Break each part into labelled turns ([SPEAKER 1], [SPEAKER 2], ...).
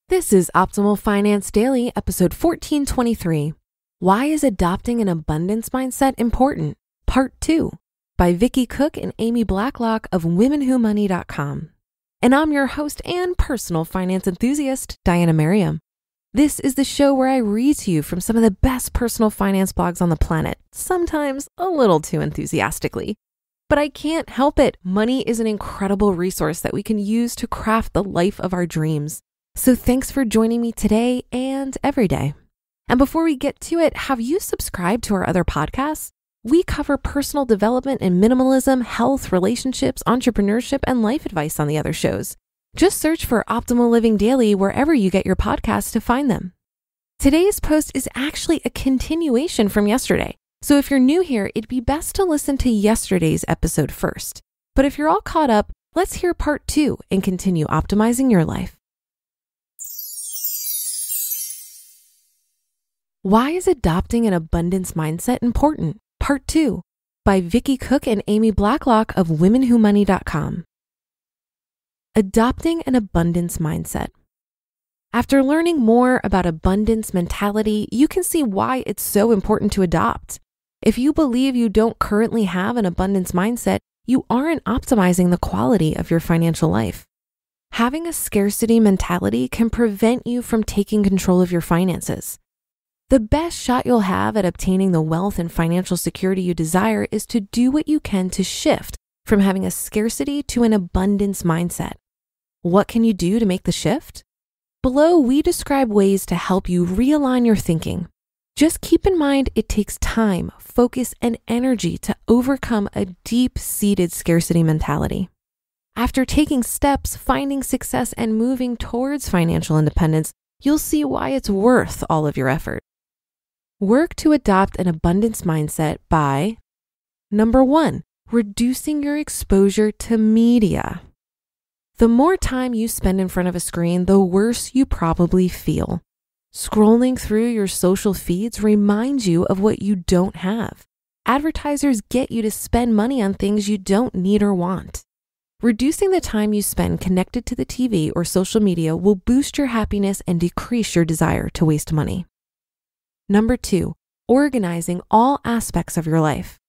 [SPEAKER 1] This is Optimal Finance Daily, episode 1423. Why is adopting an abundance mindset important? Part 2, by Vicki and Amy Blacklock of WomenWhoMoney.com. And I'm your host and personal finance enthusiast, Diana Merriam. This is the show where I read to you from some of the best personal finance blogs on the planet, sometimes a little too enthusiastically. But I can't help it. Money is an incredible resource that we can use to craft the life of our dreams. So thanks for joining me today and every day. And before we get to it, have you subscribed to our other podcasts? We cover personal development and minimalism, health, relationships, entrepreneurship, and life advice on the other shows. Just search for Optimal Living Daily wherever you get your podcasts to find them. Today's post is actually a continuation from yesterday. So if you're new here, it'd be best to listen to yesterday's episode first. But if you're all caught up, let's hear part 2 and continue optimizing your life. Why is adopting an abundance mindset important? Part 2, by Vicki and Amy Blacklock of WomenWhoMoney.com. Adopting an abundance mindset. After learning more about abundance mentality, you can see why it's so important to adopt. If you believe you don't currently have an abundance mindset, you aren't optimizing the quality of your financial life. Having a scarcity mentality can prevent you from taking control of your finances. The best shot you'll have at obtaining the wealth and financial security you desire is to do what you can to shift from having a scarcity to an abundance mindset. What can you do to make the shift? Below, we describe ways to help you realign your thinking. Just keep in mind it takes time, focus, and energy to overcome a deep-seated scarcity mentality. After taking steps, finding success, and moving towards financial independence, you'll see why it's worth all of your effort. Work to adopt an abundance mindset by, number 1, reducing your exposure to media. The more time you spend in front of a screen, the worse you probably feel. Scrolling through your social feeds reminds you of what you don't have. Advertisers get you to spend money on things you don't need or want. Reducing the time you spend connected to the TV or social media will boost your happiness and decrease your desire to waste money. Number 2, organizing all aspects of your life.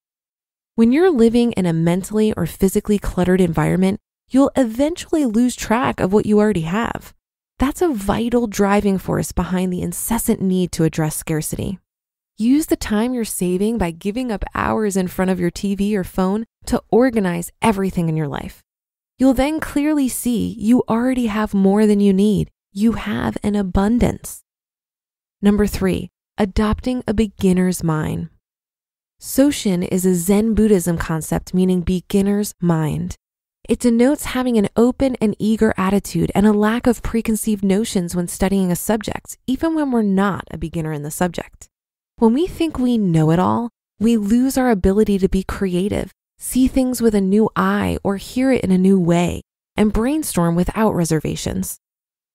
[SPEAKER 1] When you're living in a mentally or physically cluttered environment, you'll eventually lose track of what you already have. That's a vital driving force behind the incessant need to address scarcity. Use the time you're saving by giving up hours in front of your TV or phone to organize everything in your life. You'll then clearly see you already have more than you need. You have an abundance. Number 3, adopting a beginner's mind. Soshin is a Zen Buddhism concept meaning beginner's mind. It denotes having an open and eager attitude and a lack of preconceived notions when studying a subject, even when we're not a beginner in the subject. When we think we know it all, we lose our ability to be creative, see things with a new eye or hear it in a new way, and brainstorm without reservations.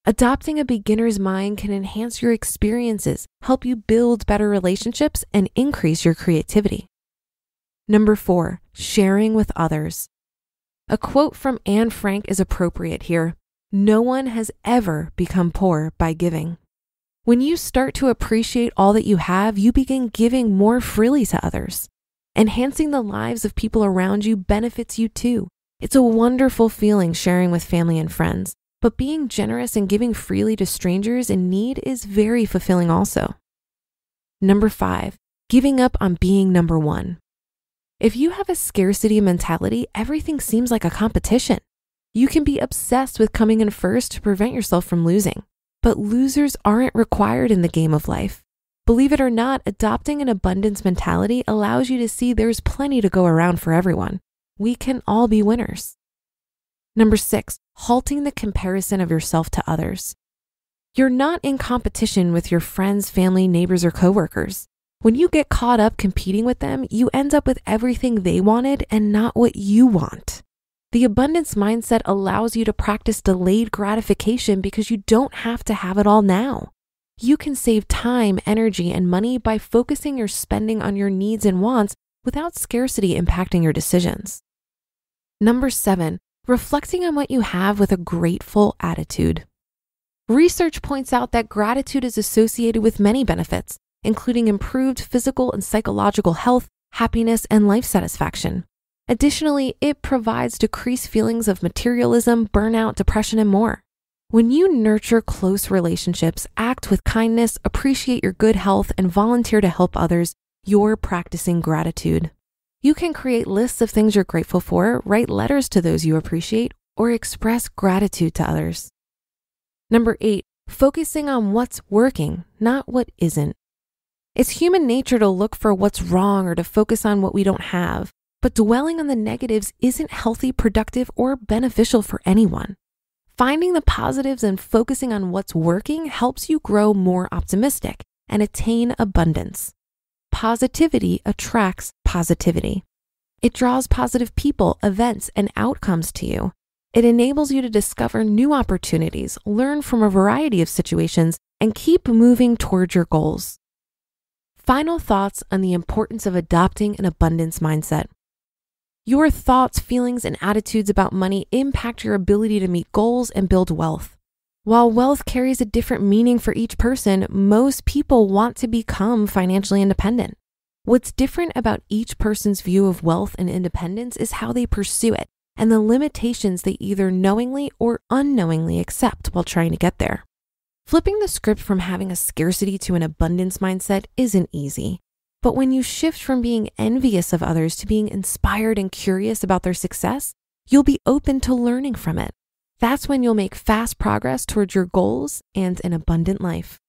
[SPEAKER 1] Adopting a beginner's mind can enhance your experiences, help you build better relationships, and increase your creativity. Number 4, sharing with others. A quote from Anne Frank is appropriate here. No one has ever become poor by giving. When you start to appreciate all that you have, you begin giving more freely to others. Enhancing the lives of people around you benefits you too. It's a wonderful feeling sharing with family and friends. But being generous and giving freely to strangers in need is very fulfilling also. Number 5, giving up on being number 1. If you have a scarcity mentality, everything seems like a competition. You can be obsessed with coming in first to prevent yourself from losing. But losers aren't required in the game of life. Believe it or not, adopting an abundance mentality allows you to see there's plenty to go around for everyone. We can all be winners. Number 6, halting the comparison of yourself to others. You're not in competition with your friends, family, neighbors, or coworkers. When you get caught up competing with them, you end up with everything they wanted and not what you want. The abundance mindset allows you to practice delayed gratification because you don't have to have it all now. You can save time, energy, and money by focusing your spending on your needs and wants without scarcity impacting your decisions. Number 7, reflecting on what you have with a grateful attitude. Research points out that gratitude is associated with many benefits, including improved physical and psychological health, happiness, and life satisfaction. Additionally, it provides decreased feelings of materialism, burnout, depression, and more. When you nurture close relationships, act with kindness, appreciate your good health, and volunteer to help others, you're practicing gratitude. You can create lists of things you're grateful for, write letters to those you appreciate, or express gratitude to others. Number 8, focusing on what's working, not what isn't. It's human nature to look for what's wrong or to focus on what we don't have, but dwelling on the negatives isn't healthy, productive, or beneficial for anyone. Finding the positives and focusing on what's working helps you grow more optimistic and attain abundance. Positivity attracts positivity. It draws positive people, events, and outcomes to you. It enables you to discover new opportunities, learn from a variety of situations, and keep moving toward your goals. Final thoughts on the importance of adopting an abundance mindset. Your thoughts, feelings, and attitudes about money impact your ability to meet goals and build wealth. While wealth carries a different meaning for each person, most people want to become financially independent. What's different about each person's view of wealth and independence is how they pursue it and the limitations they either knowingly or unknowingly accept while trying to get there. Flipping the script from having a scarcity to an abundance mindset isn't easy. But when you shift from being envious of others to being inspired and curious about their success, you'll be open to learning from it. That's when you'll make fast progress towards your goals and an abundant life.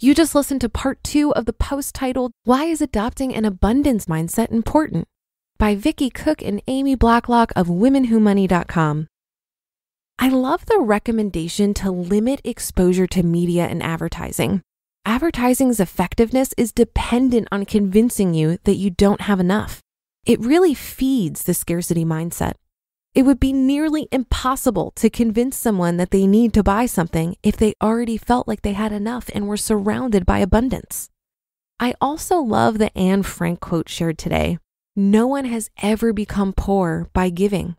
[SPEAKER 1] You just listened to part 2 of the post titled, "Why is Adopting an Abundance Mindset Important?" by Vicki Cook and Amy Blacklock of WomenWhoMoney.com. I love the recommendation to limit exposure to media and advertising. Advertising's effectiveness is dependent on convincing you that you don't have enough. It really feeds the scarcity mindset. It would be nearly impossible to convince someone that they need to buy something if they already felt like they had enough and were surrounded by abundance. I also love the Anne Frank quote shared today. No one has ever become poor by giving.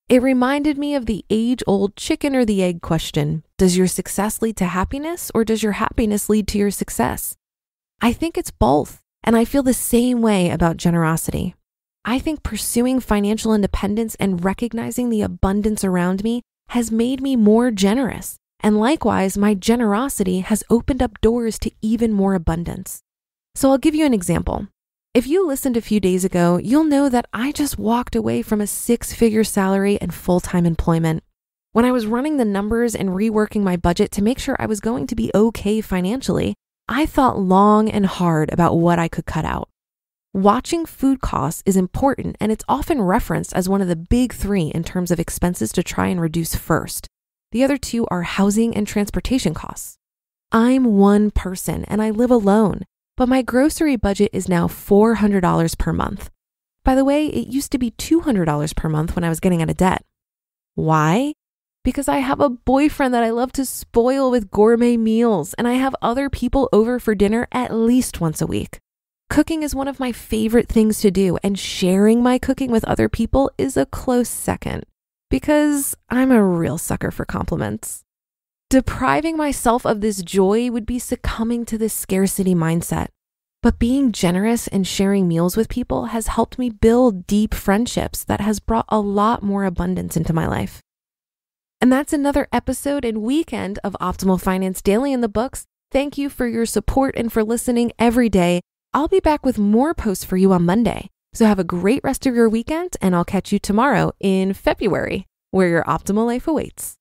[SPEAKER 1] It reminded me of the age-old chicken or the egg question. Does your success lead to happiness, or does your happiness lead to your success? I think it's both, and I feel the same way about generosity. I think pursuing financial independence and recognizing the abundance around me has made me more generous, and likewise, my generosity has opened up doors to even more abundance. So I'll give you an example. If you listened a few days ago, you'll know that I just walked away from a 6-figure salary and full-time employment. When I was running the numbers and reworking my budget to make sure I was going to be okay financially, I thought long and hard about what I could cut out. Watching food costs is important, and it's often referenced as one of the big 3 in terms of expenses to try and reduce first. The other 2 are housing and transportation costs. I'm one person and I live alone, but my grocery budget is now $400 per month. By the way, it used to be $200 per month when I was getting out of debt. Why? Because I have a boyfriend that I love to spoil with gourmet meals, and I have other people over for dinner at least once a week. Cooking is one of my favorite things to do, and sharing my cooking with other people is a close second, because I'm a real sucker for compliments. Depriving myself of this joy would be succumbing to this scarcity mindset. But being generous and sharing meals with people has helped me build deep friendships that has brought a lot more abundance into my life. And that's another episode and weekend of Optimal Finance Daily in the books. Thank you for your support and for listening every day. I'll be back with more posts for you on Monday. So have a great rest of your weekend, and I'll catch you tomorrow in February, where your optimal life awaits.